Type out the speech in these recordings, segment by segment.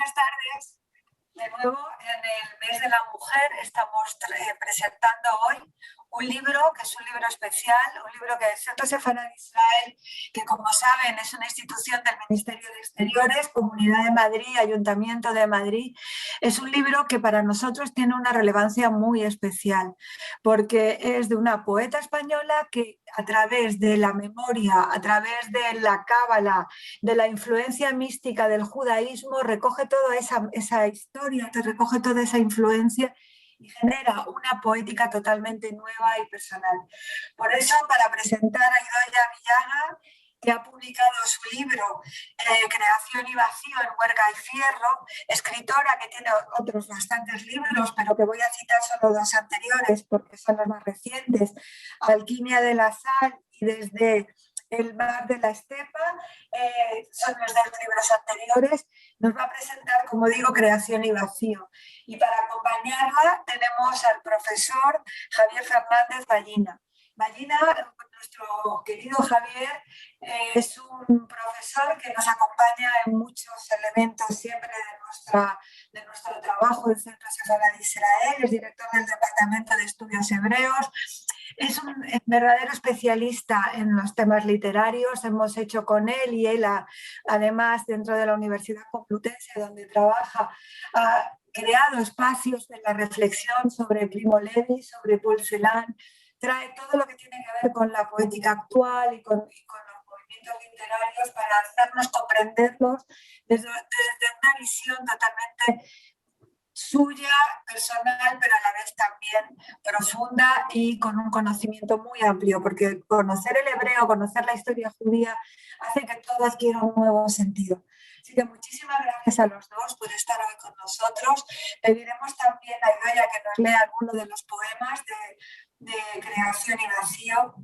Buenas tardes. De nuevo, en el mes de la mujer estamos presentando hoy un libro que es un libro especial, un libro que es el Centro Sefarad Israel, que como saben es una institución del Ministerio de Exteriores, Comunidad de Madrid, Ayuntamiento de Madrid. Es un libro que para nosotros tiene una relevancia muy especial, porque es de una poeta española que a través de la memoria, a través de la cábala, de la influencia mística del judaísmo, recoge toda esa historia, recoge toda esa influencia y genera una poética totalmente nueva y personal. Por eso, para presentar a Idoia Villaga, que ha publicado su libro Creación y Vacío en Huerga y Fierro, escritora que tiene otros bastantes libros, pero que voy a citar solo dos anteriores porque son los más recientes, Alquimia de la Sal y Desde el Mar de la Estepa, son los dos libros anteriores. Nos va a presentar, como digo, Creación y Vacío. Y para acompañarla tenemos al profesor Javier Fernández Ballina. Ballina, nuestro querido Javier, es un profesor que nos acompaña en muchos elementos siempre de nuestro trabajo del Centro Sefarad Israel, es director del Departamento de Estudios Hebreos, es un verdadero especialista en los temas literarios. Hemos hecho con él y él, además, dentro de la Universidad Complutense, donde trabaja, ha creado espacios de la reflexión sobre Primo Levi, sobre Paul Celan. Trae todo lo que tiene que ver con la poética actual y con los movimientos literarios para hacernos comprenderlos desde una visión totalmente suya, personal, pero a la vez también profunda y con un conocimiento muy amplio, porque conocer el hebreo, conocer la historia judía, hace que todo adquiera un nuevo sentido. Así que muchísimas gracias a los dos por estar hoy con nosotros. Pediremos también a Idoia que nos lea alguno de los poemas de Creación y Vacío,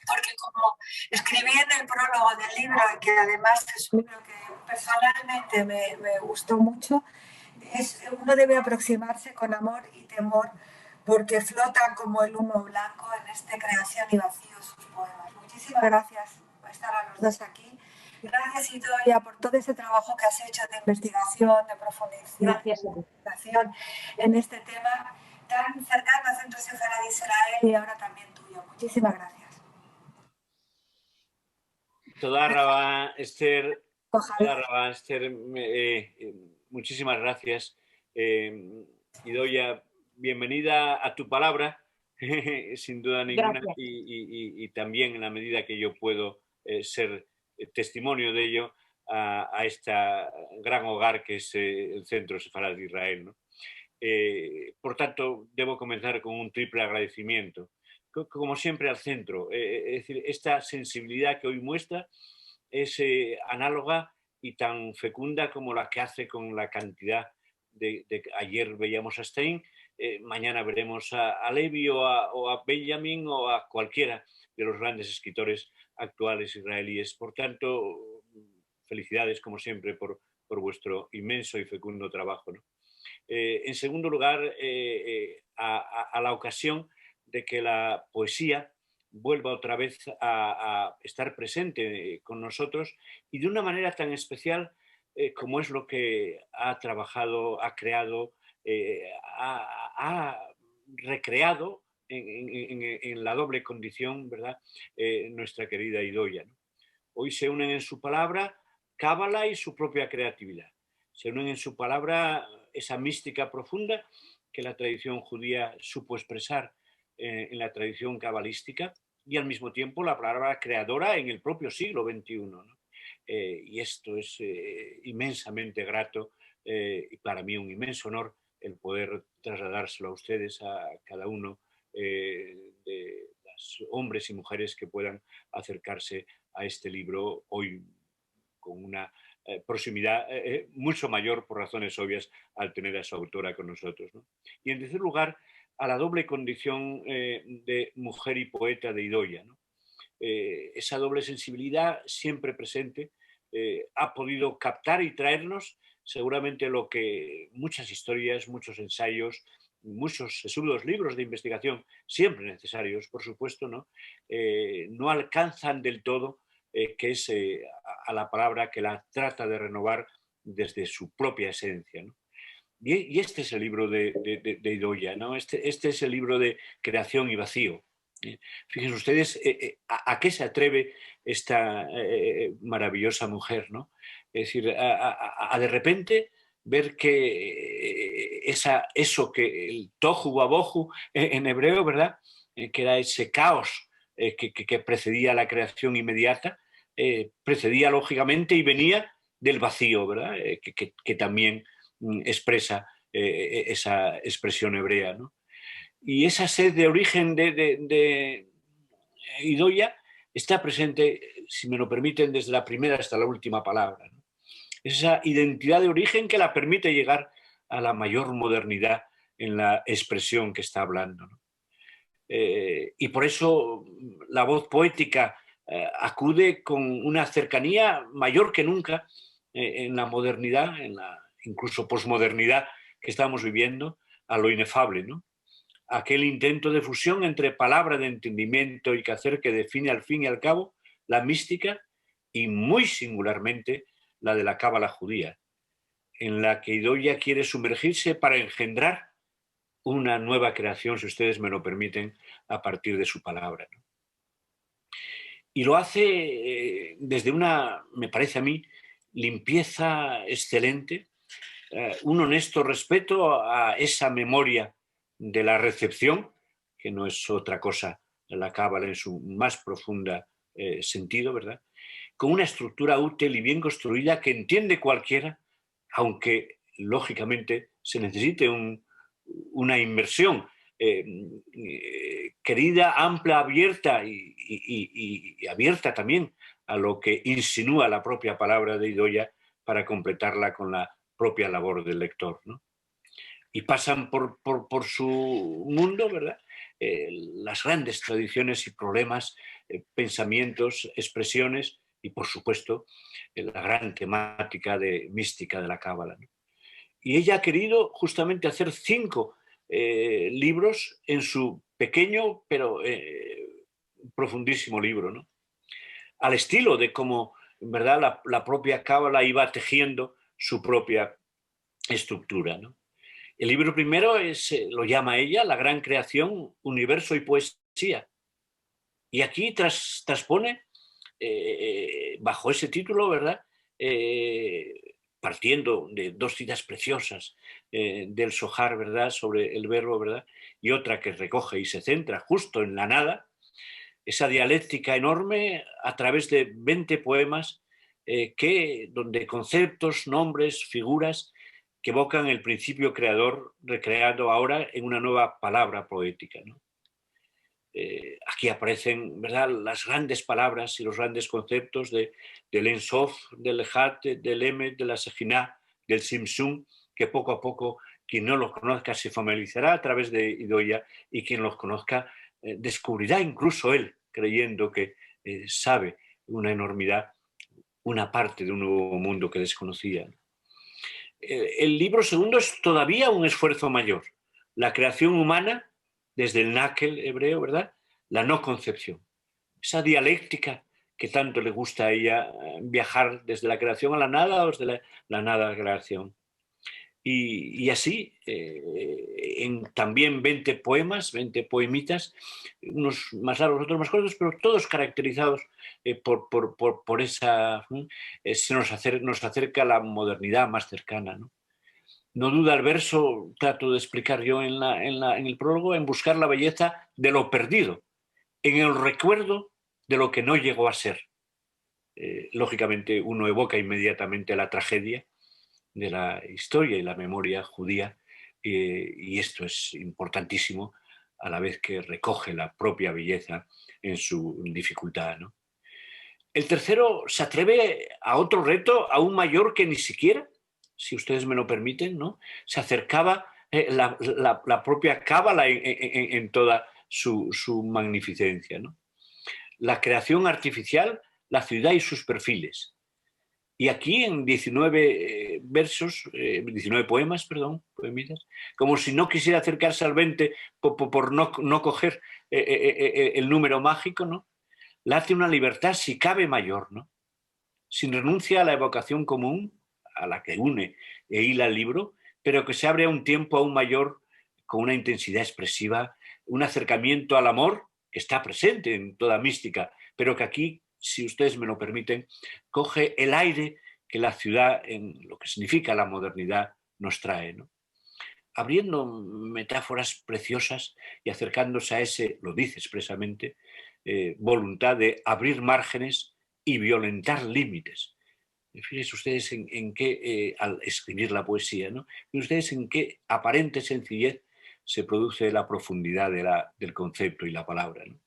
porque como escribí en el prólogo del libro, que además es un libro que personalmente me gustó mucho, uno debe aproximarse con amor y temor, porque flotan como el humo blanco en este Creación y Vacío sus poemas. Muchísimas gracias por estar a los dos aquí. Gracias, Idoia, por todo ese trabajo que has hecho de investigación, de profundización en este tema tan cercano al Centro Sefarad Israel y ahora también tuyo. Muchísimas gracias. Toda Rabá, Esther, muchísimas gracias. Idoia, bienvenida a tu palabra, sin duda ninguna, y también en la medida que yo puedo ser testimonio de ello a este gran hogar que es el Centro Sefarad de Israel, ¿no? Por tanto, debo comenzar con un triple agradecimiento. Como siempre al centro, es decir, esta sensibilidad que hoy muestra es análoga y tan fecunda como la que hace con la cantidad de ayer veíamos a Stein, mañana veremos a Levi o a Benjamin o a cualquiera de los grandes escritores actuales israelíes. Por tanto, felicidades como siempre por vuestro inmenso y fecundo trabajo, ¿no? En segundo lugar, a la ocasión de que la poesía vuelva otra vez a estar presente con nosotros y de una manera tan especial como es lo que ha trabajado, ha creado, ha recreado en la doble condición, ¿verdad? Nuestra querida Idoia, ¿no? Hoy se unen en su palabra cábala y su propia creatividad. Se unen en su palabra esa mística profunda que la tradición judía supo expresar en la tradición cabalística y al mismo tiempo la palabra creadora en el propio siglo XXI, ¿no? Y esto es inmensamente grato y para mí un inmenso honor el poder trasladárselo a ustedes, a cada uno de los hombres y mujeres que puedan acercarse a este libro hoy con una proximidad mucho mayor por razones obvias al tener a su autora con nosotros, ¿no? Y en tercer lugar, a la doble condición de mujer y poeta de Idoia, ¿no? Esa doble sensibilidad siempre presente ha podido captar y traernos seguramente lo que muchas historias, muchos ensayos, muchos sesudos libros de investigación, siempre necesarios, por supuesto, ¿no? No alcanzan del todo, que es a la palabra que la trata de renovar desde su propia esencia, ¿no? Y este es el libro de Idoia, ¿no? Este es el libro de creación y vacío. Fíjense ustedes a qué se atreve esta maravillosa mujer, ¿no? Es decir, a de repente ver que eso que el tohu wabohu en hebreo, ¿verdad? Que era ese caos que precedía la creación inmediata, precedía lógicamente y venía del vacío, ¿verdad? Que también expresa esa expresión hebrea, ¿no? Y esa sed de origen de Idoia está presente, si me lo permiten, desde la primera hasta la última palabra, ¿no? Esa identidad de origen que la permite llegar a la mayor modernidad en la expresión que está hablando, ¿no? Y por eso la voz poética acude con una cercanía mayor que nunca en la modernidad, en la incluso posmodernidad que estamos viviendo, a lo inefable, ¿no? Aquel intento de fusión entre palabra de entendimiento y quehacer que define al fin y al cabo la mística y muy singularmente la de la cábala judía, en la que Idoia quiere sumergirse para engendrar una nueva creación, si ustedes me lo permiten, a partir de su palabra, ¿no? Y lo hace desde una, me parece a mí, limpieza excelente, un honesto respeto a esa memoria de la recepción, que no es otra cosa la cábala en su más profunda sentido, ¿verdad? Con una estructura útil y bien construida que entiende cualquiera, aunque lógicamente se necesite una inmersión querida, amplia, abierta y abierta también a lo que insinúa la propia palabra de Idoia para completarla con la propia labor del lector, ¿no? Y pasan por su mundo, ¿verdad? Las grandes tradiciones y problemas, pensamientos, expresiones y, por supuesto, la gran temática mística de la cábala, ¿no? Y ella ha querido justamente hacer 5 libros en su pequeño pero profundísimo libro, ¿no? Al estilo de cómo, en verdad, la propia cábala iba tejiendo su propia estructura, ¿no? El libro primero lo llama ella La gran creación, universo y poesía. Y aquí transpone, bajo ese título, ¿verdad? Partiendo de 2 citas preciosas del Zohar, ¿verdad? Sobre el verbo, ¿verdad? Y otra que recoge y se centra justo en la nada, esa dialéctica enorme a través de 20 poemas donde conceptos, nombres, figuras que evocan el principio creador recreado ahora en una nueva palabra poética, ¿no? Aquí aparecen, ¿verdad?, las grandes palabras y los grandes conceptos del Ensof, del Ejat, del Emet, de la Sejina, del Simsum, que poco a poco quien no los conozca se familiarizará a través de Idoia y quien los conozca descubrirá incluso él, creyendo que sabe una enormidad, una parte de un nuevo mundo que desconocía. El libro segundo es todavía un esfuerzo mayor. La creación humana, desde el náquel hebreo, ¿verdad? La no concepción. Esa dialéctica que tanto le gusta a ella, viajar desde la creación a la nada o desde la nada a la creación. Y así, en también 20 poemas, 20 poemitas, unos más largos, otros más cortos, pero todos caracterizados por esa... nos acerca a la modernidad más cercana, ¿no? No duda el verso, trato de explicar yo en el prólogo, en buscar la belleza de lo perdido, en el recuerdo de lo que no llegó a ser. Lógicamente uno evoca inmediatamente la tragedia de la historia y la memoria judía, y esto es importantísimo a la vez que recoge la propia belleza en su dificultad, ¿no? El tercero se atreve a otro reto aún mayor que ni siquiera, si ustedes me lo permiten, ¿no? Se acercaba la propia cábala en toda su magnificencia, ¿no? La creación artificial, la ciudad y sus perfiles. Y aquí en 19 versos, 19 poemas, perdón, poemitas, como si no quisiera acercarse al 20 por no coger el número mágico, ¿no? Le hace una libertad si cabe mayor, ¿no? Sin renuncia a la evocación común, a la que une e hila el libro, pero que se abre a un tiempo aún mayor, con una intensidad expresiva, un acercamiento al amor que está presente en toda mística, pero que aquí, si ustedes me lo permiten, coge el aire que la ciudad, en lo que significa la modernidad, nos trae, ¿no? Abriendo metáforas preciosas y acercándose a ese, lo dice expresamente, voluntad de abrir márgenes y violentar límites. Fíjense ustedes en qué, al escribir la poesía, ¿no? Fíjense ustedes en qué aparente sencillez se produce la profundidad del concepto y la palabra, ¿no?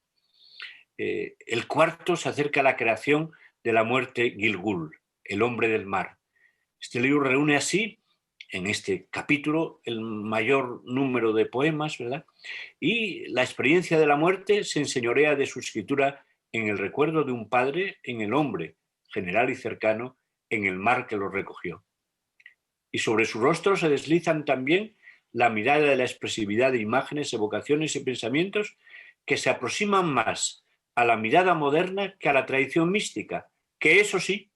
El cuarto se acerca a la creación de la muerte Gilgul, el hombre del mar. Este libro reúne así, en este capítulo, el mayor número de poemas, ¿verdad? Y la experiencia de la muerte se enseñorea de su escritura en el recuerdo de un padre, en el hombre, general y cercano, en el mar que lo recogió. Y sobre su rostro se deslizan también la mirada de la expresividad de imágenes, evocaciones y pensamientos que se aproximan más a la mirada moderna que a la tradición mística, que eso sí,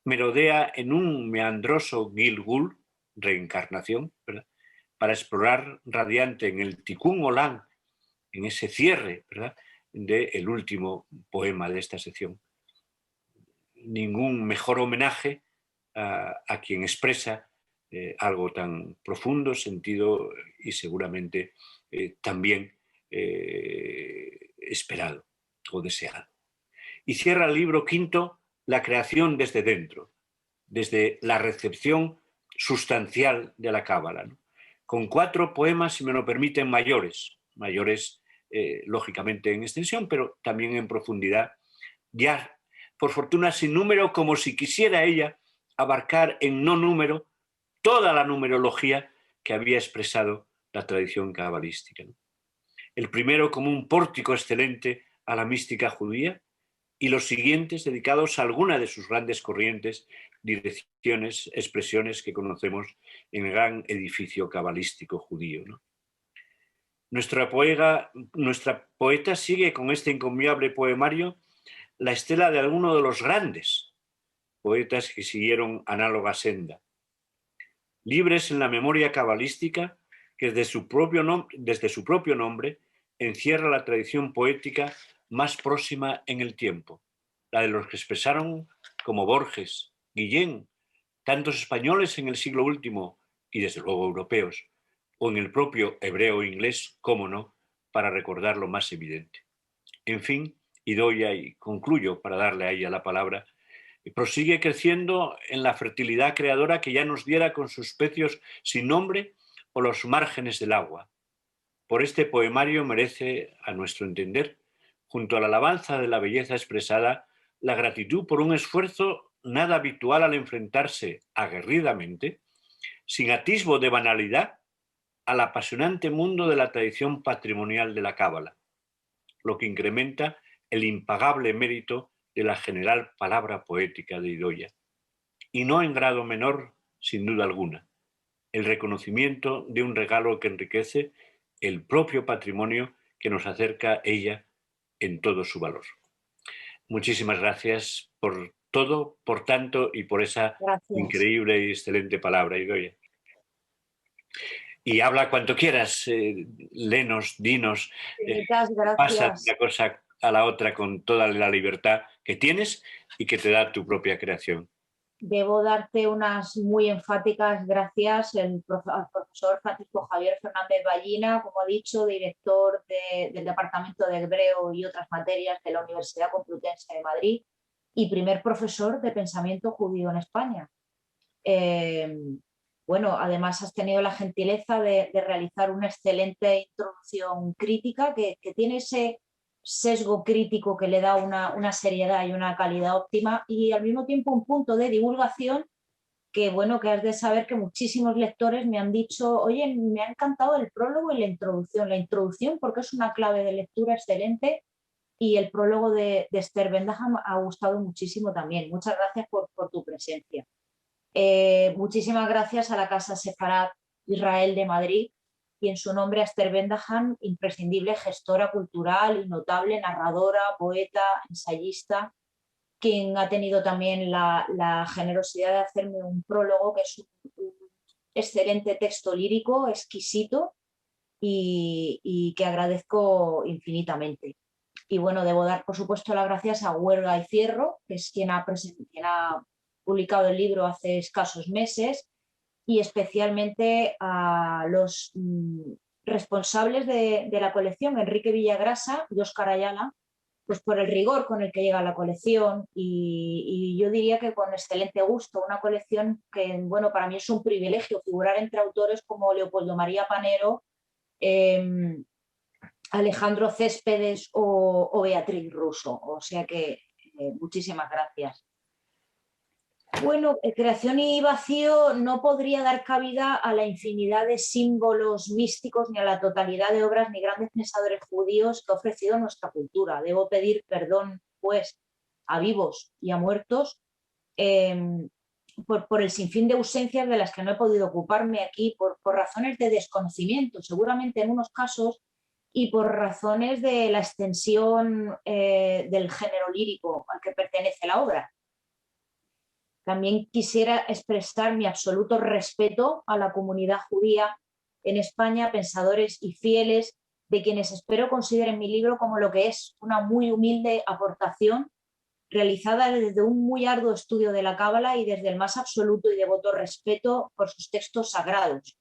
merodea en un meandroso Gilgul, reencarnación, ¿verdad?, para explorar radiante en el Tikkun Olam, en ese cierre, ¿verdad?, del último poema de esta sección. Ningún mejor homenaje a quien expresa algo tan profundo, sentido y seguramente también esperado o deseado. Y cierra el libro quinto, la creación desde dentro, desde la recepción sustancial de la cábala, ¿no?, con 4 poemas, si me lo permiten, mayores lógicamente en extensión, pero también en profundidad, ya por fortuna sin número, como si quisiera ella abarcar en no número toda la numerología que había expresado la tradición cabalística, ¿no? El primero como un pórtico excelente a la mística judía, y los siguientes dedicados a alguna de sus grandes corrientes, direcciones, expresiones que conocemos en el gran edificio cabalístico judío, ¿no? Nuestra poeta sigue con este encomiable poemario la estela de algunos de los grandes poetas que siguieron análoga senda, libres en la memoria cabalística que desde su propio nombre encierra la tradición poética más próxima en el tiempo, la de los que expresaron como Borges, Guillén, tantos españoles en el siglo último y desde luego europeos, o en el propio hebreo e inglés, cómo no, para recordar lo más evidente. En fin, y doy ahí, concluyo para darle a ella la palabra, prosigue creciendo en la fertilidad creadora que ya nos diera con sus pecios sin nombre o los márgenes del agua. Por este poemario merece, a nuestro entender, junto a la alabanza de la belleza expresada, la gratitud por un esfuerzo nada habitual al enfrentarse aguerridamente, sin atisbo de banalidad, al apasionante mundo de la tradición patrimonial de la cábala, lo que incrementa el impagable mérito de la general palabra poética de Idoia. Y no en grado menor, sin duda alguna, el reconocimiento de un regalo que enriquece el propio patrimonio que nos acerca ella en todo su valor. Muchísimas gracias por todo, por tanto y por esa increíble y excelente palabra, Idoia. Y habla cuanto quieras, léenos, dinos, pasa de una cosa a la otra con toda la libertad que tienes y que te da tu propia creación. Debo darte unas muy enfáticas gracias al profesor Francisco Javier Fernández Ballina, como ha dicho, director del Departamento de Hebreo y otras materias de la Universidad Complutense de Madrid y primer profesor de pensamiento judío en España. Bueno, además has tenido la gentileza de realizar una excelente introducción crítica que tiene ese sesgo crítico que le da una seriedad y una calidad óptima y al mismo tiempo un punto de divulgación que, bueno, que has de saber que muchísimos lectores me han dicho, oye, me ha encantado el prólogo y la introducción porque es una clave de lectura excelente y el prólogo de Esther Bendaham ha gustado muchísimo también. Muchas gracias por tu presencia. Muchísimas gracias a la Casa Sefarad Israel de Madrid y en su nombre a Esther Bendaham, imprescindible gestora cultural y notable narradora, poeta, ensayista. quien ha tenido también la generosidad de hacerme un prólogo, que es un excelente texto lírico, exquisito, y que agradezco infinitamente. Y bueno, debo dar, por supuesto, las gracias a Huelga y Fierro, que es quien ha publicado el libro hace escasos meses, y especialmente a los responsables de la colección, Enrique Villagrasa y Óscar Ayala, pues por el rigor con el que llega la colección y yo diría que con excelente gusto, una colección que, bueno, para mí es un privilegio figurar entre autores como Leopoldo María Panero, Alejandro Céspedes o Beatriz Russo, o sea que muchísimas gracias. Bueno, Creación y Vacío no podría dar cabida a la infinidad de símbolos místicos ni a la totalidad de obras ni grandes pensadores judíos que ha ofrecido nuestra cultura. Debo pedir perdón, pues, a vivos y a muertos por el sinfín de ausencias de las que no he podido ocuparme aquí por razones de desconocimiento, seguramente en unos casos, y por razones de la extensión del género lírico al que pertenece la obra. También quisiera expresar mi absoluto respeto a la comunidad judía en España, pensadores y fieles, de quienes espero consideren mi libro como lo que es, una muy humilde aportación realizada desde un muy arduo estudio de la Cábala y desde el más absoluto y devoto respeto por sus textos sagrados.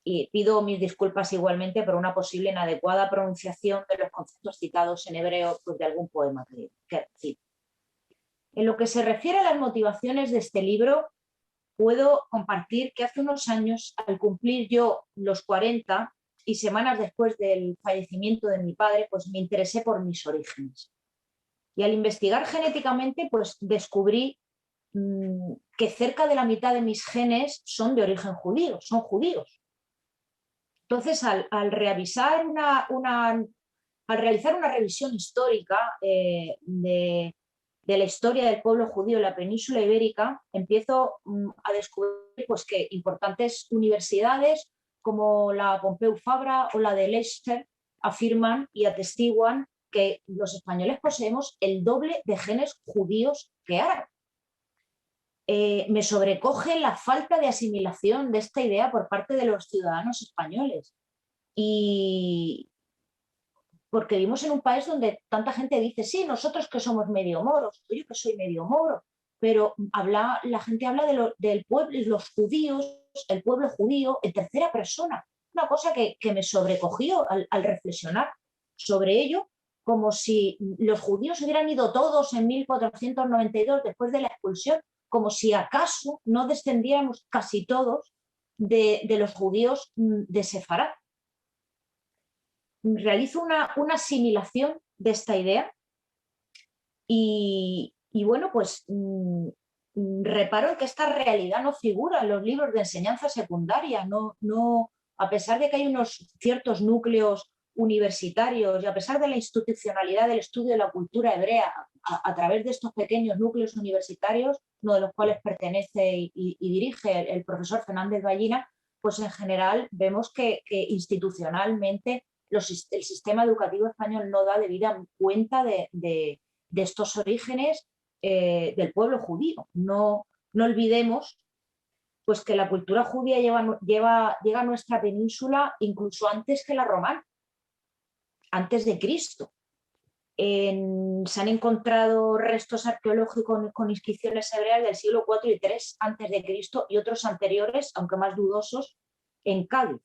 Y pido mis disculpas igualmente por una posible inadecuada pronunciación de los conceptos citados en hebreo, pues de algún poema que cito. En lo que se refiere a las motivaciones de este libro, puedo compartir que hace unos años, al cumplir yo los 40 y semanas después del fallecimiento de mi padre, pues me interesé por mis orígenes. Y al investigar genéticamente, pues descubrí que cerca de la mitad de mis genes son de origen judío, son judíos. Entonces, al realizar una revisión histórica de la historia del pueblo judío en la península ibérica, empiezo a descubrir pues, que importantes universidades como la Pompeu Fabra o la de Leicester afirman y atestiguan que los españoles poseemos el doble de genes judíos que árabes. Me sobrecoge la falta de asimilación de esta idea por parte de los ciudadanos españoles. Y porque vivimos en un país donde tanta gente dice, sí, nosotros que somos medio moros, yo que soy medio moro, pero la gente habla del pueblo, los judíos, el pueblo judío, en tercera persona. Una cosa que me sobrecogió al reflexionar sobre ello, como si los judíos hubieran ido todos en 1492 después de la expulsión, como si acaso no descendiéramos casi todos de los judíos de Sefarad. Realizo una asimilación de esta idea y bueno, pues reparo en que esta realidad no figura en los libros de enseñanza secundaria, a pesar de que hay unos ciertos núcleos universitarios y a pesar de la institucionalidad del estudio de la cultura hebrea a través de estos pequeños núcleos universitarios, uno de los cuales pertenece y dirige el profesor Fernández Ballina, pues en general vemos que institucionalmente el sistema educativo español no da debida cuenta de estos orígenes del pueblo judío. No olvidemos pues, que la cultura judía llega a nuestra península incluso antes que la romana, antes de Cristo. Se han encontrado restos arqueológicos con inscripciones hebreas del siglo IV y III antes de Cristo y otros anteriores, aunque más dudosos, en Cádiz.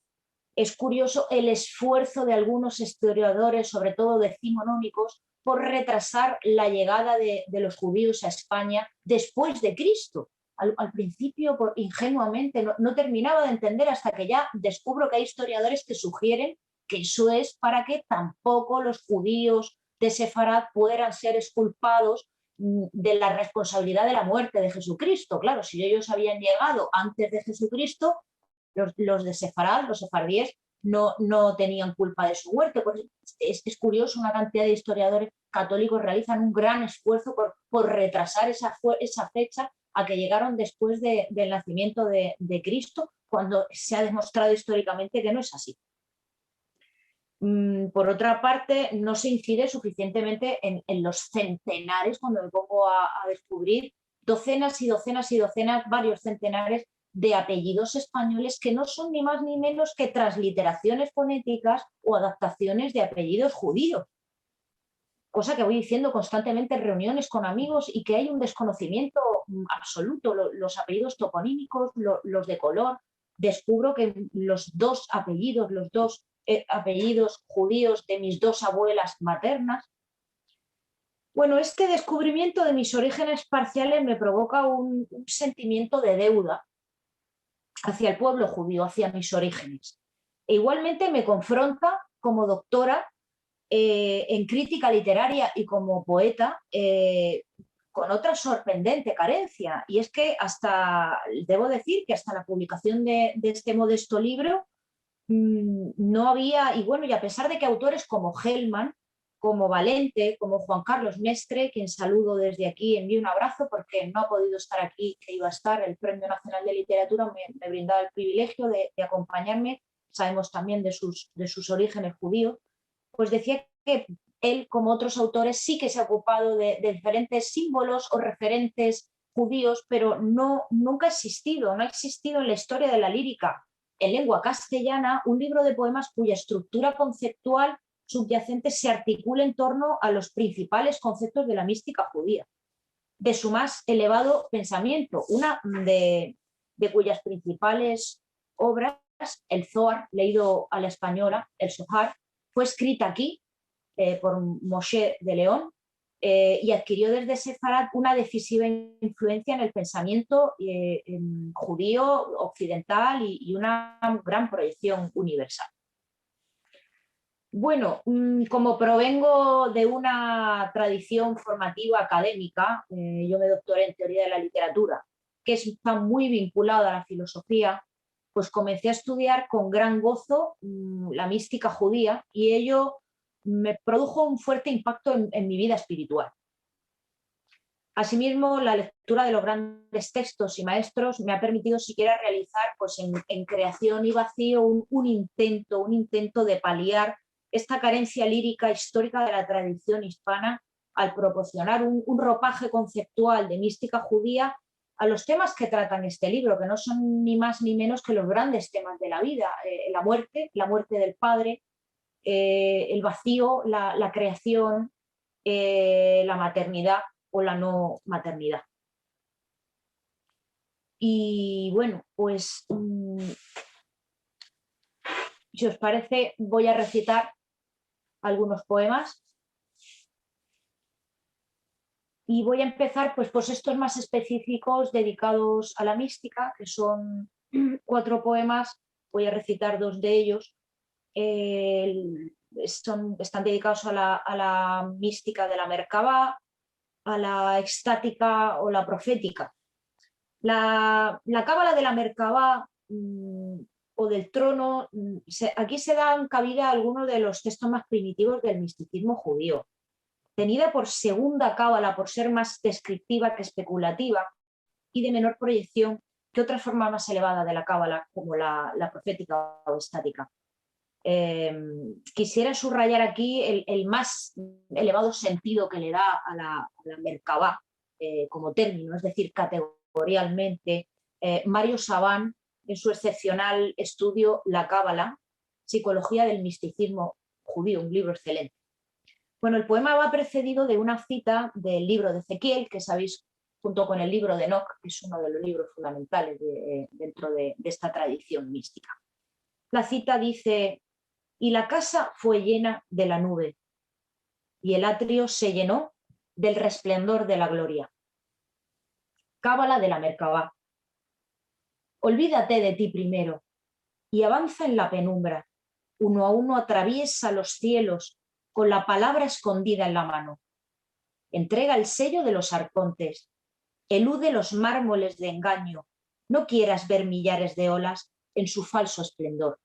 Es curioso el esfuerzo de algunos historiadores, sobre todo decimonónicos, por retrasar la llegada de los judíos a España después de Cristo. Al principio, ingenuamente, no terminaba de entender hasta que ya descubro que hay historiadores que sugieren que eso es para que tampoco los judíos de Sefarad puedan ser exculpados de la responsabilidad de la muerte de Jesucristo. Claro, si ellos habían llegado antes de Jesucristo, los de Sefarad, los sefardíes, no tenían culpa de su muerte. Es curioso, una cantidad de historiadores católicos realizan un gran esfuerzo por retrasar esa fecha a que llegaron después del nacimiento de Cristo, cuando se ha demostrado históricamente que no es así. Por otra parte, no se incide suficientemente en los centenares, cuando me pongo a descubrir docenas y docenas y docenas, varios centenares de apellidos españoles que no son ni más ni menos que transliteraciones fonéticas o adaptaciones de apellidos judíos. Cosa que voy diciendo constantemente en reuniones con amigos y que hay un desconocimiento absoluto. Los apellidos toponímicos, los de color. Descubro que los dos apellidos judíos de mis dos abuelas maternas. Bueno, este descubrimiento de mis orígenes parciales me provoca un sentimiento de deuda hacia el pueblo judío, hacia mis orígenes. E igualmente me confronta como doctora en crítica literaria y como poeta con otra sorprendente carencia, y es que debo decir que hasta la publicación de este modesto libro no había, y bueno, y a pesar de que autores como Hellman, como Valente, como Juan Carlos Mestre, quien saludo desde aquí, envío un abrazo porque no ha podido estar aquí, que iba a estar, el Premio Nacional de Literatura me brindaba el privilegio de acompañarme, sabemos también de sus orígenes judíos, pues decía que él, como otros autores, sí que se ha ocupado de diferentes símbolos o referentes judíos, pero nunca no ha existido en la historia de la lírica en lengua castellana un libro de poemas cuya estructura conceptual subyacente se articula en torno a los principales conceptos de la mística judía, de su más elevado pensamiento. Una de cuyas principales obras, el Zohar, leído a la española, el Zohar, fue escrita aquí por Moshe de León y adquirió desde Sefarad una decisiva influencia en el pensamiento judío occidental y una gran proyección universal. Bueno, como provengo de una tradición formativa académica, yo me doctoré en teoría de la literatura, que está muy vinculada a la filosofía, pues comencé a estudiar con gran gozo la mística judía y ello me produjo un fuerte impacto en mi vida espiritual. Asimismo, la lectura de los grandes textos y maestros me ha permitido siquiera realizar pues, en creación y vacío un intento de paliar esta carencia lírica histórica de la tradición hispana al proporcionar un ropaje conceptual de mística judía a los temas que tratan este libro, que no son ni más ni menos que los grandes temas de la vida, la muerte del padre, el vacío, la creación, la maternidad o la no maternidad. Y bueno, pues si os parece, voy a recitar algunos poemas y voy a empezar pues estos más específicos dedicados a la mística, que son 4 poemas, voy a recitar 2 de ellos. Están dedicados a la mística de la Merkabá, a la extática o la profética. La cábala de la Merkabá o del trono, aquí se dan cabida a algunos de los textos más primitivos del misticismo judío. Tenida por segunda cábala por ser más descriptiva que especulativa y de menor proyección que otras formas más elevadas de la cábala, como la profética o estática. Quisiera subrayar aquí el más elevado sentido que le da a la Merkabá como término, es decir, categorialmente. Mario Saban, en su excepcional estudio La Cábala, Psicología del Misticismo Judío, un libro excelente. Bueno, el poema va precedido de una cita del libro de Ezequiel, que sabéis, junto con el libro de Enoch, que es uno de los libros fundamentales dentro de esta tradición mística. La cita dice: y la casa fue llena de la nube, y el atrio se llenó del resplandor de la gloria. Cábala de la Merkabá. Olvídate de ti primero, y avanza en la penumbra. Uno a uno atraviesa los cielos con la palabra escondida en la mano. Entrega el sello de los arcontes. Elude los mármoles de engaño. No quieras ver millares de olas en su falso esplendor.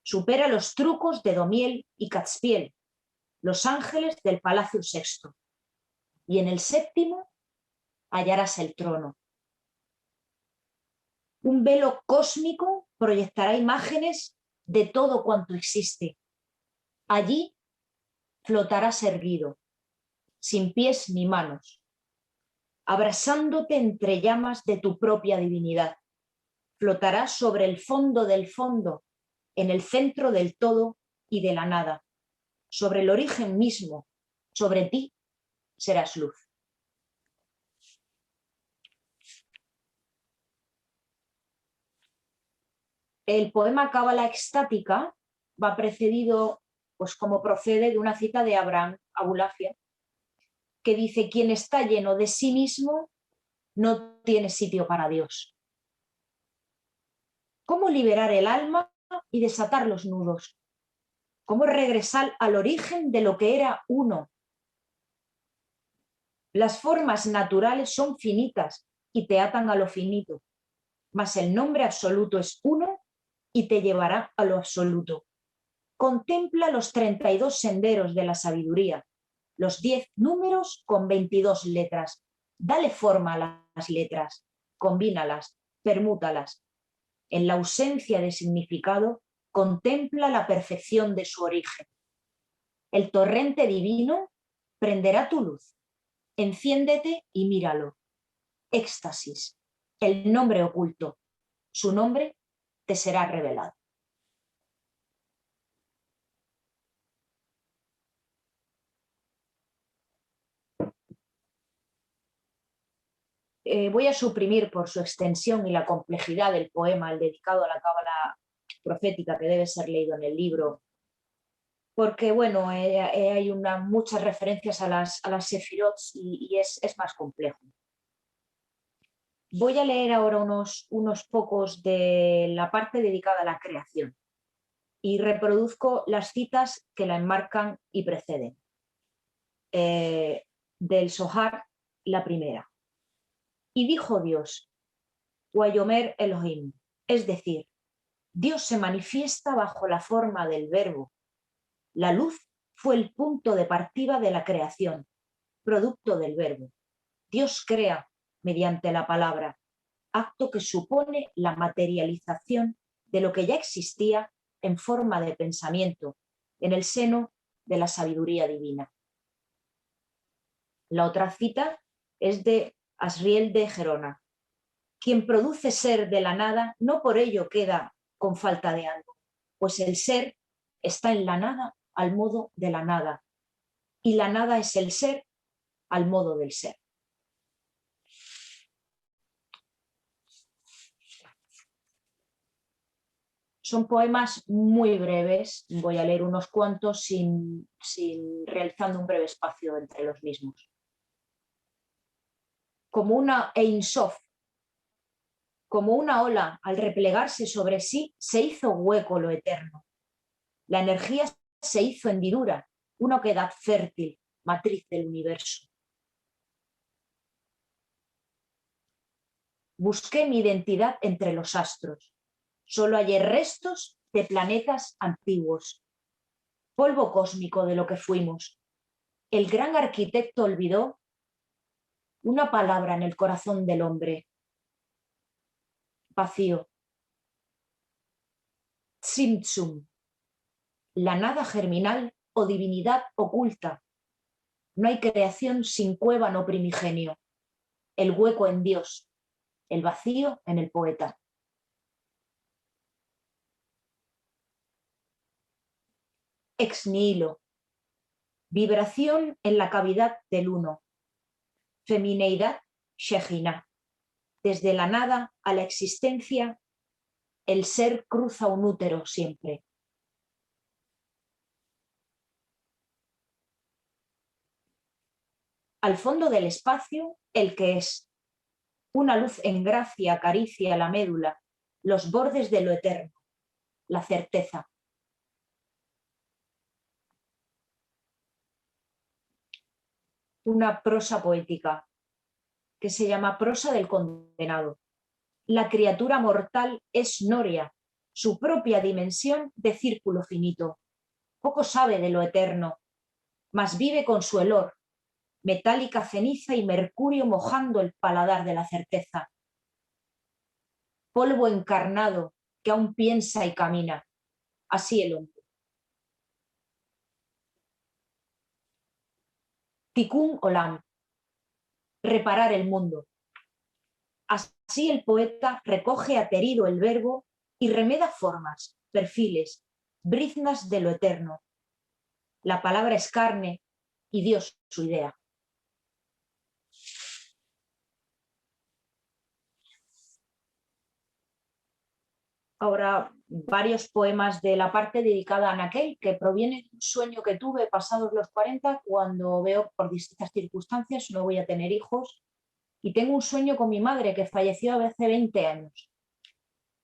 Supera los trucos de Domiel y Catspiel, los ángeles del Palacio Sexto, y en el séptimo hallarás el trono. Un velo cósmico proyectará imágenes de todo cuanto existe, Allí flotarás erguido, sin pies ni manos, abrasándote entre llamas de tu propia divinidad. Flotarás sobre el fondo del fondo, en el centro del todo y de la nada. Sobre el origen mismo, sobre ti serás luz. El poema Cábala extática va precedido, pues como procede, de una cita de Abraham Abulafia, que dice: quien está lleno de sí mismo no tiene sitio para Dios. ¿Cómo liberar el alma y desatar los nudos? ¿Cómo regresar al origen de lo que era uno? Las formas naturales son finitas y te atan a lo finito, mas el nombre absoluto es uno y te llevará a lo absoluto. Contempla los 32 senderos de la sabiduría, los 10 números con 22 letras. Dale forma a las letras, combínalas, permútalas. En la ausencia de significado, contempla la perfección de su origen. El torrente divino prenderá tu luz. Enciéndete y míralo. Éxtasis, el nombre oculto. Su nombre te será revelado. Voy a suprimir por su extensión y la complejidad del poema el dedicado a la cábala profética, que debe ser leído en el libro, porque bueno, hay muchas referencias a las sefirot y es más complejo. Voy a leer ahora unos pocos de la parte dedicada a la creación y reproduzco las citas que la enmarcan y preceden. Del Zohar, la primera. Y dijo Dios, Wayomer Elohim, es decir, Dios se manifiesta bajo la forma del verbo. La luz fue el punto de partida de la creación, producto del verbo. Dios crea mediante la palabra, acto que supone la materialización de lo que ya existía en forma de pensamiento, en el seno de la sabiduría divina. La otra cita es de Asriel de Gerona. Quien produce ser de la nada no por ello queda con falta de algo, pues el ser está en la nada al modo de la nada, y la nada es el ser al modo del ser. Son poemas muy breves, voy a leer unos cuantos realizando un breve espacio entre los mismos. Como una Ein Sof, como una ola al replegarse sobre sí, se hizo hueco lo eterno. La energía se hizo hendidura, una oquedad fértil, matriz del universo. Busqué mi identidad entre los astros. Solo hallé restos de planetas antiguos, polvo cósmico de lo que fuimos. El gran arquitecto olvidó una palabra en el corazón del hombre. Vacío. Tzimtzum. La nada germinal o divinidad oculta. No hay creación sin cuébano primigenio. El hueco en Dios, el vacío en el poeta. Ex nihilo. Vibración en la cavidad del uno. Femineidad Shejina. Desde la nada a la existencia, el ser cruza un útero siempre. Al fondo del espacio, el que es. Una luz en gracia acaricia la médula, los bordes de lo eterno, la certeza. Una prosa poética que se llama Prosa del condenado. La criatura mortal es noria, su propia dimensión de círculo finito. Poco sabe de lo eterno, mas vive con su olor, metálica ceniza y mercurio mojando el paladar de la certeza. Polvo encarnado que aún piensa y camina, así el hombre. Tikkun Olam, reparar el mundo. Así el poeta recoge aterido el verbo y remeda formas, perfiles, briznas de lo eterno. La palabra es carne y Dios su idea. Ahora, varios poemas de la parte dedicada a Anaquel, que proviene de un sueño que tuve pasados los 40, cuando veo por distintas circunstancias no voy a tener hijos, y tengo un sueño con mi madre que falleció hace 20 años.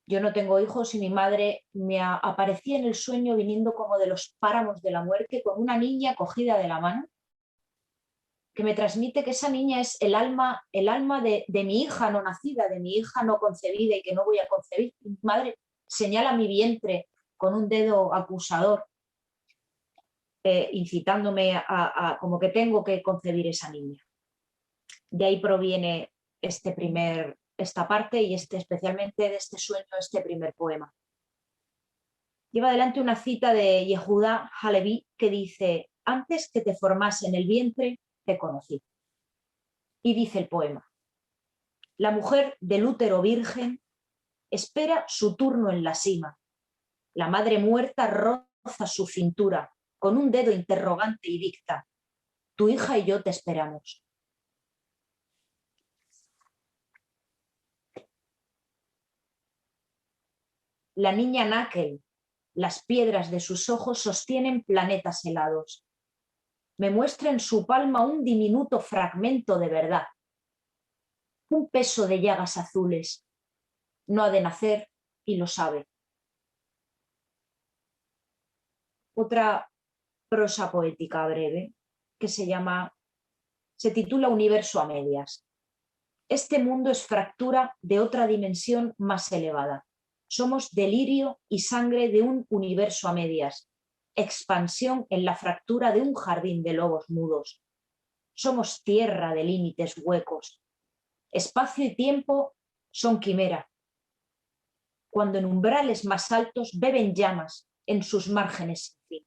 Yo no tengo hijos y mi madre me aparecía en el sueño viniendo como de los páramos de la muerte con una niña cogida de la mano, que me transmite que esa niña es el alma de mi hija no nacida, de mi hija no concebida y que no voy a concebir. Mi madre señala mi vientre con un dedo acusador, incitándome a como que tengo que concebir esa niña. De ahí proviene esta parte y especialmente de este sueño, este primer poema. Lleva adelante una cita de Yehuda Halevi que dice: antes que te formase en el vientre, te conocí. Y dice el poema: la mujer del útero virgen espera su turno en la cima. La madre muerta roza su cintura con un dedo interrogante y dicta: tu hija y yo te esperamos. La niña Nakel, las piedras de sus ojos sostienen planetas helados. Me muestra en su palma un diminuto fragmento de verdad, un peso de llagas azules. No ha de nacer y lo sabe. Otra prosa poética breve que se titula Universo a medias. Este mundo es fractura de otra dimensión más elevada. Somos delirio y sangre de un universo a medias, expansión en la fractura de un jardín de lobos mudos. Somos tierra de límites huecos. Espacio y tiempo son quimera. Cuando en umbrales más altos beben llamas en sus márgenes sin fin.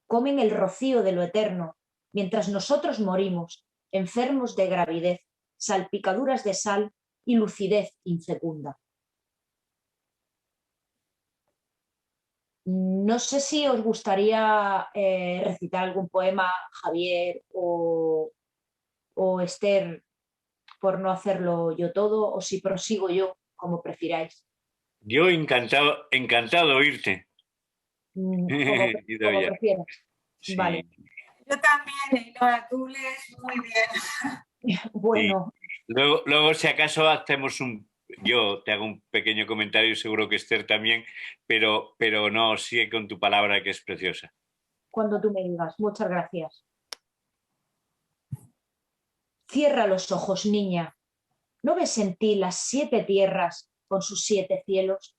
Comen el rocío de lo eterno, mientras nosotros morimos, enfermos de gravidez, salpicaduras de sal y lucidez infecunda. No sé si os gustaría recitar algún poema, Javier o Esther, por no hacerlo yo todo, o si prosigo yo, como prefiráis. Yo encantado de oírte. Como prefieras. Sí. Vale. Yo también, Ainhoa, tú lees muy bien. Bueno. Sí. Luego, si acaso, yo te hago un pequeño comentario, seguro que Esther también, pero no, sigue con tu palabra, que es preciosa. Cuando tú me digas. Muchas gracias. Cierra los ojos, niña. ¿No ves en ti las 7 tierras con sus 7 cielos?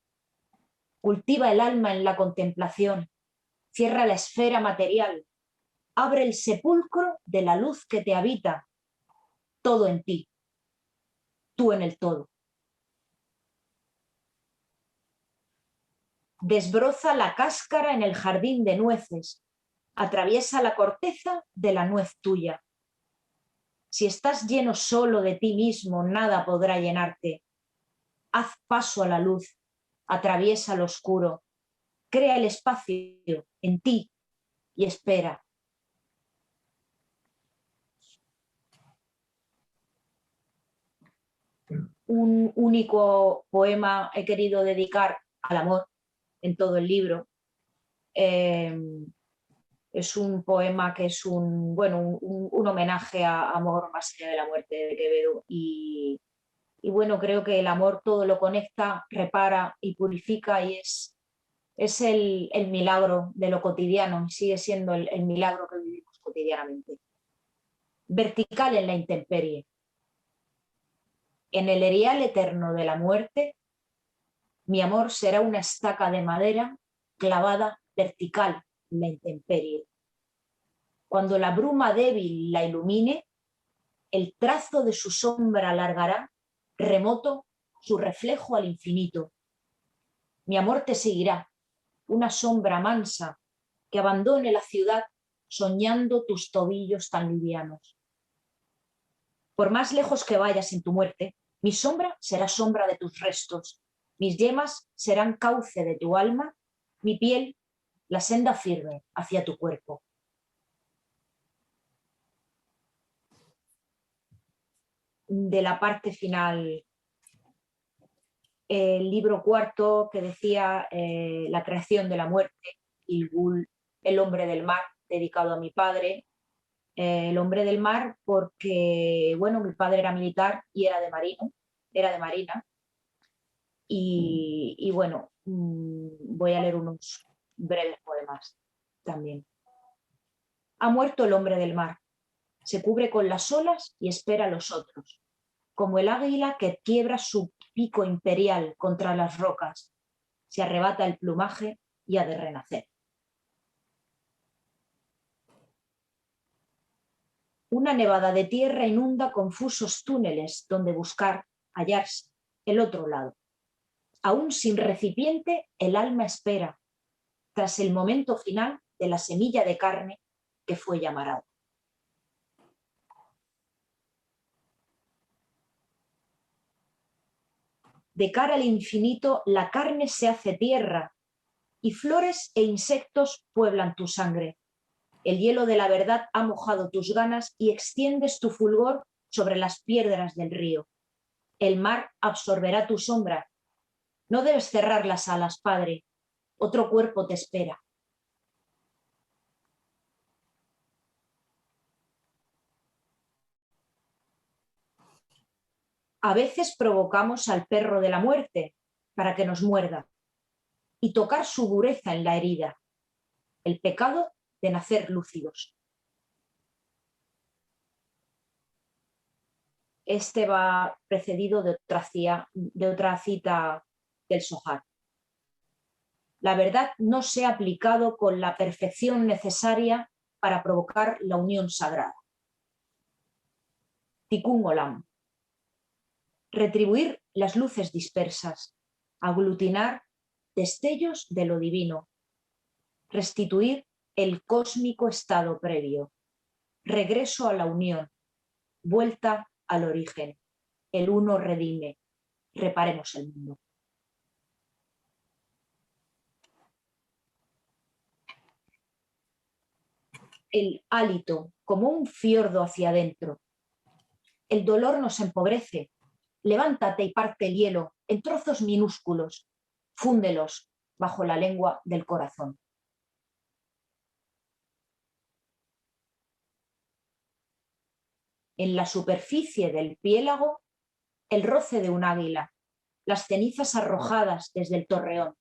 Cultiva el alma en la contemplación. Cierra la esfera material. Abre el sepulcro de la luz que te habita. Todo en ti. Tú en el todo. Desbroza la cáscara en el jardín de nueces. Atraviesa la corteza de la nuez tuya. Si estás lleno solo de ti mismo, nada podrá llenarte. Haz paso a la luz. Atraviesa lo oscuro. Crea el espacio en ti y espera. Un único poema he querido dedicar al amor en todo el libro. Es un poema que es un homenaje a Amor más allá de la muerte de Quevedo y bueno, creo que el amor todo lo conecta, repara y purifica y es el milagro de lo cotidiano y sigue siendo el milagro que vivimos cotidianamente. Vertical en la intemperie. En el erial eterno de la muerte, mi amor será una estaca de madera clavada vertical en la intemperie. Cuando la bruma débil la ilumine, el trazo de su sombra alargará, remoto, su reflejo al infinito. Mi amor te seguirá, una sombra mansa que abandone la ciudad soñando tus tobillos tan livianos. Por más lejos que vayas en tu muerte, mi sombra será sombra de tus restos, mis yemas serán cauce de tu alma, mi piel la senda firme hacia tu cuerpo. De la parte final, el libro cuarto que decía la creación de la muerte, Ilgul, el hombre del mar, dedicado a mi padre. El hombre del mar porque, bueno, mi padre era militar y era de marina. Y bueno, voy a leer unos breves poemas también. Ha muerto el hombre del mar, se cubre con las olas y espera a los otros, como el águila que quiebra su pico imperial contra las rocas, se arrebata el plumaje y ha de renacer. Una nevada de tierra inunda confusos túneles donde buscar, hallarse, el otro lado. Aún sin recipiente, el alma espera, tras el momento final de la semilla de carne que fue llamarada. De cara al infinito, la carne se hace tierra y flores e insectos pueblan tu sangre. El hielo de la verdad ha mojado tus ganas y extiendes tu fulgor sobre las piedras del río. El mar absorberá tu sombra. No debes cerrar las alas, padre. Otro cuerpo te espera. A veces provocamos al perro de la muerte para que nos muerda y tocar su dureza en la herida. El pecado de nacer lúcidos. Este va precedido de otra cita del Zohar. La verdad no se ha aplicado con la perfección necesaria para provocar la unión sagrada. Tikkun Olam. Retribuir las luces dispersas, aglutinar destellos de lo divino, restituir el cósmico estado previo, regreso a la unión, vuelta al origen, el uno redime, reparemos el mundo. El hálito como un fiordo hacia adentro. El dolor nos empobrece. Levántate y parte el hielo en trozos minúsculos. Fúndelos bajo la lengua del corazón. En la superficie del piélago, el roce de un águila, las cenizas arrojadas desde el torreón,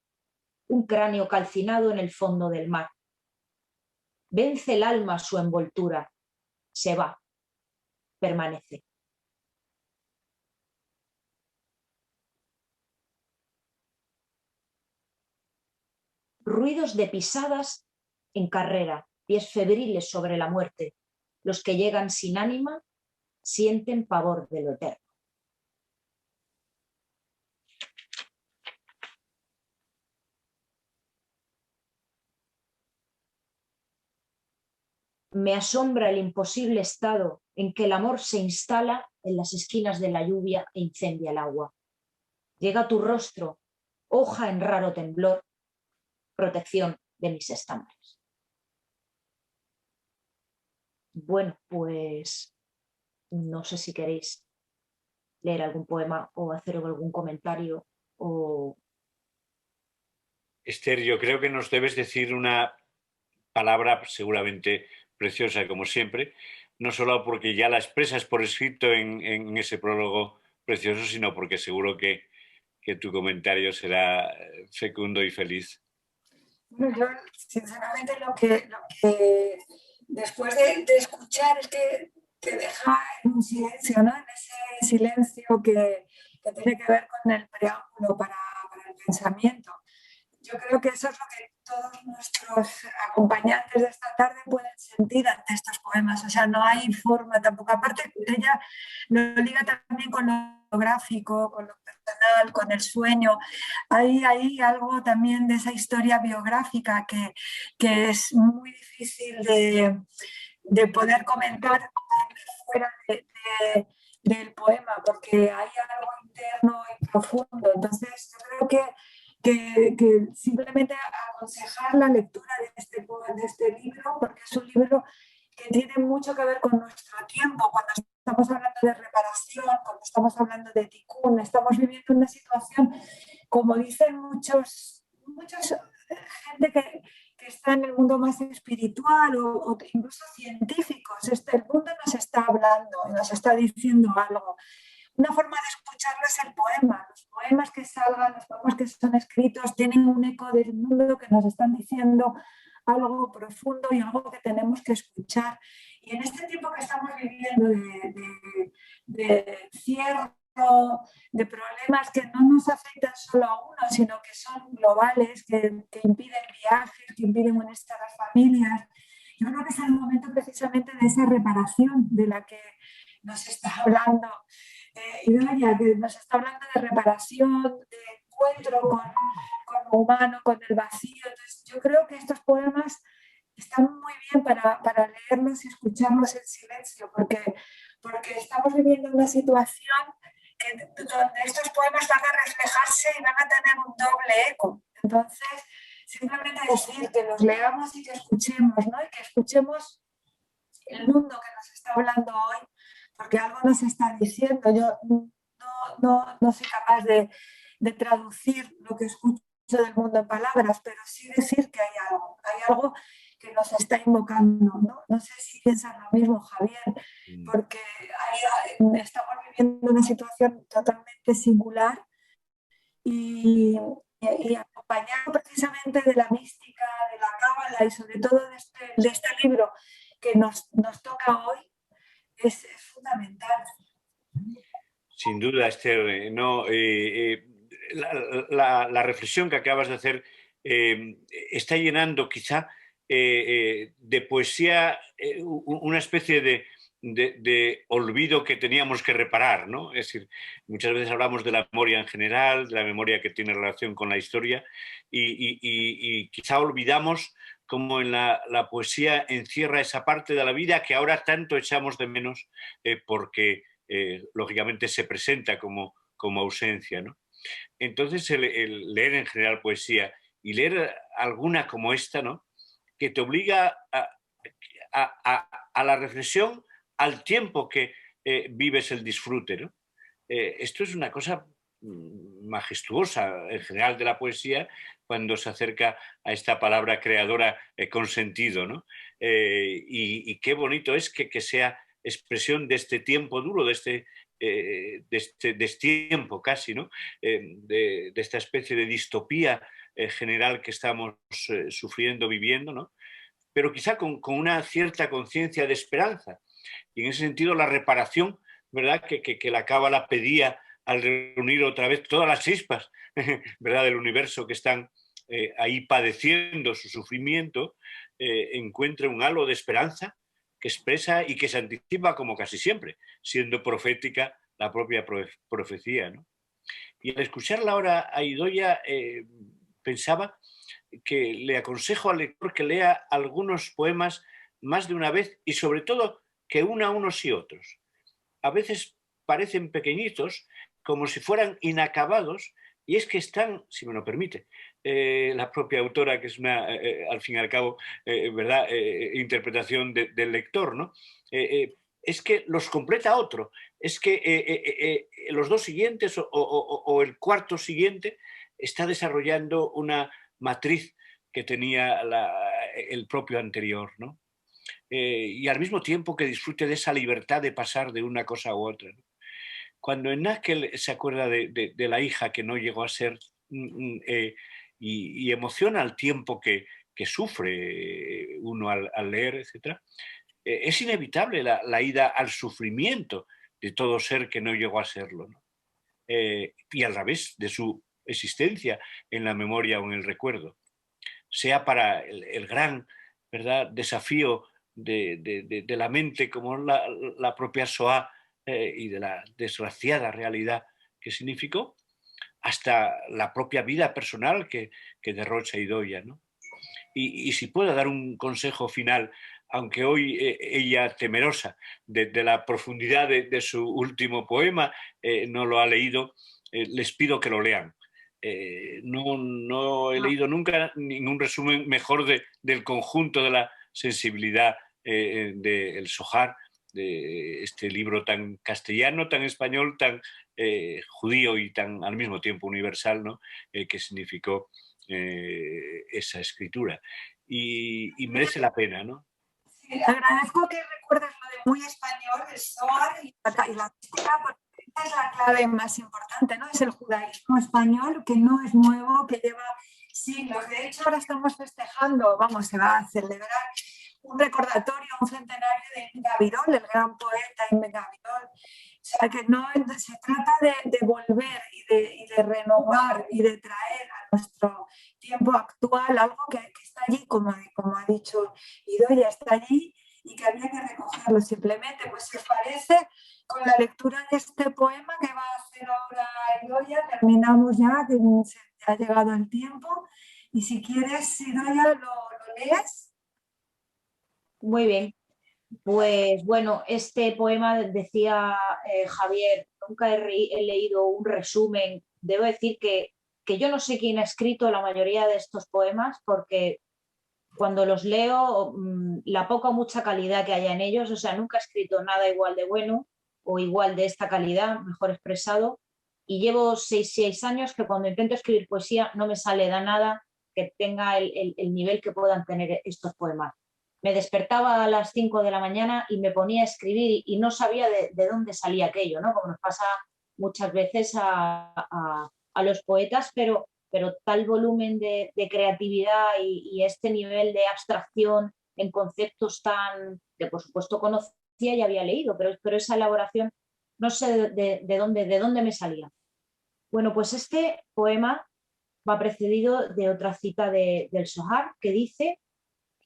un cráneo calcinado en el fondo del mar. Vence el alma su envoltura, se va, permanece. Ruidos de pisadas en carrera, pies febriles sobre la muerte. Los que llegan sin ánima sienten pavor de lo eterno. Me asombra el imposible estado en que el amor se instala en las esquinas de la lluvia e incendia el agua. Llega tu rostro, hoja en raro temblor, protección de mis estambres. Bueno, pues no sé si queréis leer algún poema o hacer algún comentario o... Esther, yo creo que nos debes decir una palabra seguramente preciosa como siempre, no solo porque ya la expresas por escrito en ese prólogo precioso, sino porque seguro que tu comentario será fecundo y feliz. Bueno, yo sinceramente lo que después de escuchar es que te deja en un silencio, ¿no? En ese silencio que tiene que ver con el preámbulo para el pensamiento. Yo creo que eso es lo que todos nuestros acompañantes de esta tarde pueden sentir ante estos poemas. O sea, no hay forma tampoco. Aparte, ella lo liga también con lo gráfico, con lo personal, con el sueño. Hay algo también de esa historia biográfica que es muy difícil de poder comentar fuera del poema, porque hay algo interno y profundo. Entonces, yo creo que simplemente aconsejar la lectura de este libro, porque es un libro que tiene mucho que ver con nuestro tiempo. Cuando estamos hablando de reparación, cuando estamos hablando de tikkun, estamos viviendo una situación, como dicen muchos gente que está en el mundo más espiritual o incluso científicos. El mundo nos está hablando y nos está diciendo algo. Una forma de escucharlo es el poema. Los poemas que salgan, los poemas que son escritos, tienen un eco del mundo que nos están diciendo algo profundo y algo que tenemos que escuchar. Y en este tiempo que estamos viviendo de cierre, de problemas que no nos afectan solo a uno, sino que son globales, que impiden viajes, que impiden bienestar a las familias. Yo creo que es el momento precisamente de esa reparación de la que nos está hablando Idoia, que nos está hablando de reparación, de encuentro con lo humano, con el vacío. Entonces, yo creo que estos poemas están muy bien para leerlos y escucharlos en silencio, porque estamos viviendo una situación donde estos poemas van a reflejarse y van a tener un doble eco. Entonces, simplemente decir que los leamos y que escuchemos, ¿no? Y que escuchemos el mundo que nos está hablando hoy, porque algo nos está diciendo. Yo no soy capaz de traducir lo que escucho del mundo en palabras, pero sí decir que hay algo que nos está invocando, ¿no? No sé si piensas lo mismo, Javier, porque estamos viviendo una situación totalmente singular y acompañado precisamente de la mística, de la cábala y sobre todo de este libro que nos toca hoy, es fundamental. Sin duda, Esther, la reflexión que acabas de hacer está llenando quizá de poesía una especie de olvido que teníamos que reparar, ¿no? Es decir, muchas veces hablamos de la memoria en general, de la memoria que tiene relación con la historia y quizá olvidamos cómo en la poesía encierra esa parte de la vida que ahora tanto echamos de menos porque lógicamente se presenta como ausencia, ¿no? Entonces el leer en general poesía y leer alguna como esta, ¿no? Que te obliga a la reflexión al tiempo que vives el disfrute, ¿no? Esto es una cosa majestuosa en general de la poesía cuando se acerca a esta palabra creadora con sentido, ¿no? Y qué bonito es que sea expresión de este tiempo duro, de este destiempo casi, ¿no? De esta especie de distopía general que estamos sufriendo, viviendo, ¿no? Pero quizá con una cierta conciencia de esperanza. Y en ese sentido la reparación, ¿verdad? Que la cábala pedía al reunir otra vez todas las chispas, ¿verdad? Del universo que están ahí padeciendo su sufrimiento, encuentre un halo de esperanza que expresa y que se anticipa como casi siempre, siendo profética la propia profecía, ¿no? Y al escucharla ahora a Idoia, pensaba que le aconsejo al lector que lea algunos poemas más de una vez y sobre todo que una unos y otros. A veces parecen pequeñitos, como si fueran inacabados, y es que están, si me lo permite, la propia autora, que es una, al fin y al cabo, ¿verdad? Interpretación del lector, ¿no? Es que los completa otro, es que los dos siguientes o el cuarto siguiente está desarrollando una matriz que tenía el propio anterior, ¿no? Y al mismo tiempo que disfrute de esa libertad de pasar de una cosa u otra, ¿no? Cuando Ennakel se acuerda de la hija que no llegó a ser y emociona el tiempo que sufre uno al leer, etc., es inevitable la ida al sufrimiento de todo ser que no llegó a serlo, ¿no? Y al revés de su existencia en la memoria o en el recuerdo. sea para el gran, ¿verdad?, desafío de la mente, como la propia Shoah y de la desgraciada realidad que significó, hasta la propia vida personal que derrocha Idoia, ¿no? Y si puedo dar un consejo final, aunque hoy ella, temerosa de la profundidad de su último poema, no lo ha leído, les pido que lo lean. No he leído nunca ningún resumen mejor del conjunto de la sensibilidad del Zohar, de este libro tan castellano, tan español, tan judío y tan al mismo tiempo universal, ¿no? Que significó esa escritura. Y merece la pena, ¿no? Sí, agradezco que recuerdes lo de muy español, el Zohar y la mística, porque esta es la clave más importante, ¿no? Es el judaísmo español, que no es nuevo, que lleva siglos. De hecho, ahora estamos festejando, vamos, se va a celebrar un recordatorio, un centenario de Ibn Gabirol, el gran poeta Ibn Gabirol. O sea, que no se trata de volver y de renovar y de traer a nuestro tiempo actual algo que está allí, como ha dicho Idoia, está allí y que había que recogerlo. Simplemente, pues si os parece, con la lectura de este poema que va a hacer ahora Idoia, terminamos ya, que se ha llegado el tiempo. Y si quieres, Idoia, lo lees. Muy bien. Pues bueno, este poema, decía Javier, nunca he leído un resumen. Debo decir que yo no sé quién ha escrito la mayoría de estos poemas, porque cuando los leo, la poca o mucha calidad que haya en ellos, o sea, nunca he escrito nada igual de bueno o igual de esta calidad, mejor expresado, y llevo 6 años que cuando intento escribir poesía no me sale de nada que tenga el nivel que puedan tener estos poemas. Me despertaba a las 5 de la mañana y me ponía a escribir y no sabía de dónde salía aquello, ¿no? Como nos pasa muchas veces a los poetas, pero tal volumen de creatividad y este nivel de abstracción en conceptos que por supuesto conocía y había leído, pero esa elaboración no sé de dónde me salía. Bueno, pues este poema va precedido de otra cita del Zohar que dice: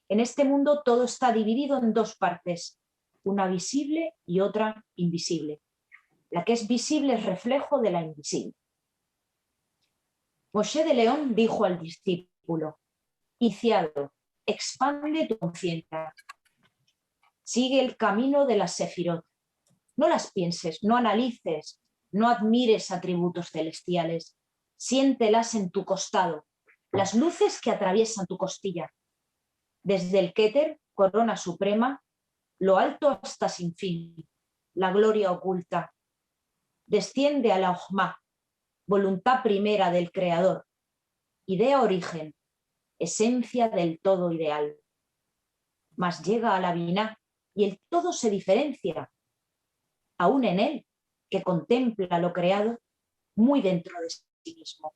en este mundo todo está dividido en dos partes, una visible y otra invisible. La que es visible es reflejo de la invisible. Moshe de León dijo al discípulo: Iciado, expande tu conciencia. Sigue el camino de las sefirot. No las pienses, no analices, no admires atributos celestiales. Siéntelas en tu costado, las luces que atraviesan tu costilla. Desde el Keter, corona suprema, lo alto hasta sin fin, la gloria oculta. Desciende a la Ojma, voluntad primera del Creador, idea origen, esencia del todo ideal. Mas llega a la Biná y el todo se diferencia, aún en él, que contempla lo creado muy dentro de sí mismo.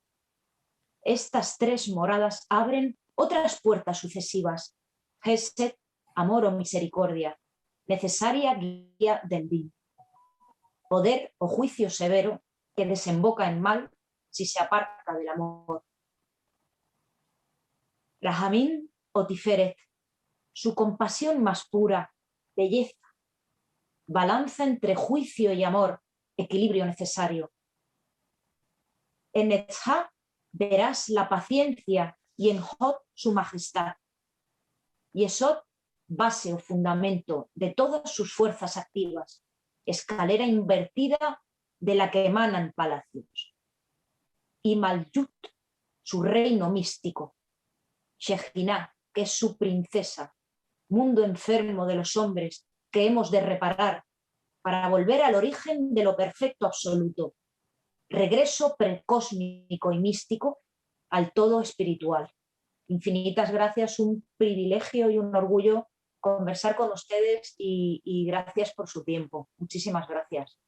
Estas tres moradas abren otras puertas sucesivas: Gesed, amor o misericordia, necesaria guía del bien, poder o juicio severo que desemboca en mal si se aparta del amor. Rahamín o Tiferet, su compasión más pura, belleza, balanza entre juicio y amor, equilibrio necesario. En Netzha verás la paciencia y en Jod su majestad. Yesod, base o fundamento de todas sus fuerzas activas, escalera invertida de la que emanan palacios. Y Malyut, su reino místico. Shejinah, que es su princesa, mundo enfermo de los hombres que hemos de reparar para volver al origen de lo perfecto absoluto, regreso precósmico y místico al todo espiritual. Infinitas gracias, un privilegio y un orgullo conversar con ustedes y gracias por su tiempo. Muchísimas gracias.